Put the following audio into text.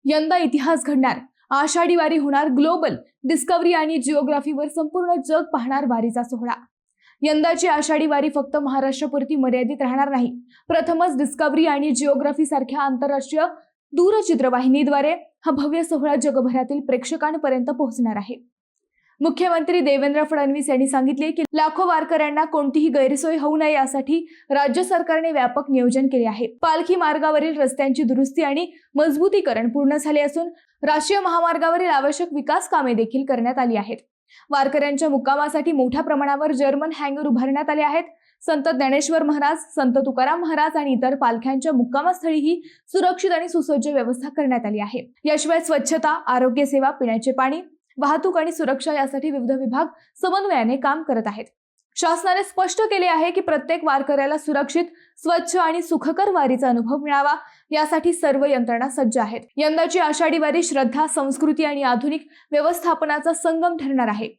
यंदा इतिहास घडणार, आषाढी वारी होणार ग्लोबल, डिस्कव्हरी आणि जिओग्राफीवर संपूर्ण जग पाहणार वारीचा सोहळा। यंदाची आषाढी वारी फक्त महाराष्ट्रापुरती मर्यादित राहणार नाही। प्रथमच डिस्कव्हरी आणि जिओग्राफी सारख्या आंतरराष्ट्रीय दूरचित्रवाहिनीद्वारे हा भव्य सोहळा जगभरातील प्रेक्षकांपर्यंत पोहोचणार आहे। मुख्यमंत्री देवेंद्र फडणवीस यांनी सांगितले की लाखो वारकऱ्यांना कोणतीही गैरसोय होऊ नये यासाठी राज्य सरकारने व्यापक नियोजन केले आहे। पालखी मार्गावरील रस्त्यांची दुरुस्ती आणि मजबूतीकरण पूर्ण झाले असून राष्ट्रीय महामार्गावरील आवश्यक विकास कामे देखील करण्यात आली आहेत। वारकऱ्यांच्या मुक्कामासाठी मोठ्या प्रमाणावर जर्मन हँगर उभारण्यात आले आहेत। संत ज्ञानेश्वर महाराज, संत तुकाराम महाराज आणि इतर पालख्यांच्या मुक्कामास्थळीही सुरक्षित आणि सुसज्ज व्यवस्था करण्यात आली आहे। याशिवाय स्वच्छता, आरोग्य सेवा, पिण्याचे पाणी, वाहतूक आणि सुरक्षा यासाठी विविध विभाग समन्वयाने काम करत आहेत। शासनाने स्पष्ट केले आहे की प्रत्येक वारकऱ्याला सुरक्षित, स्वच्छ आणि सुखकर वारीचा अनुभव मिळावा यासाठी सर्व यंत्रणा सज्ज आहेत। यंदाची आषाढी वारी श्रद्धा, संस्कृती आणि आधुनिक व्यवस्थापनाचा संगम ठरणार आहे।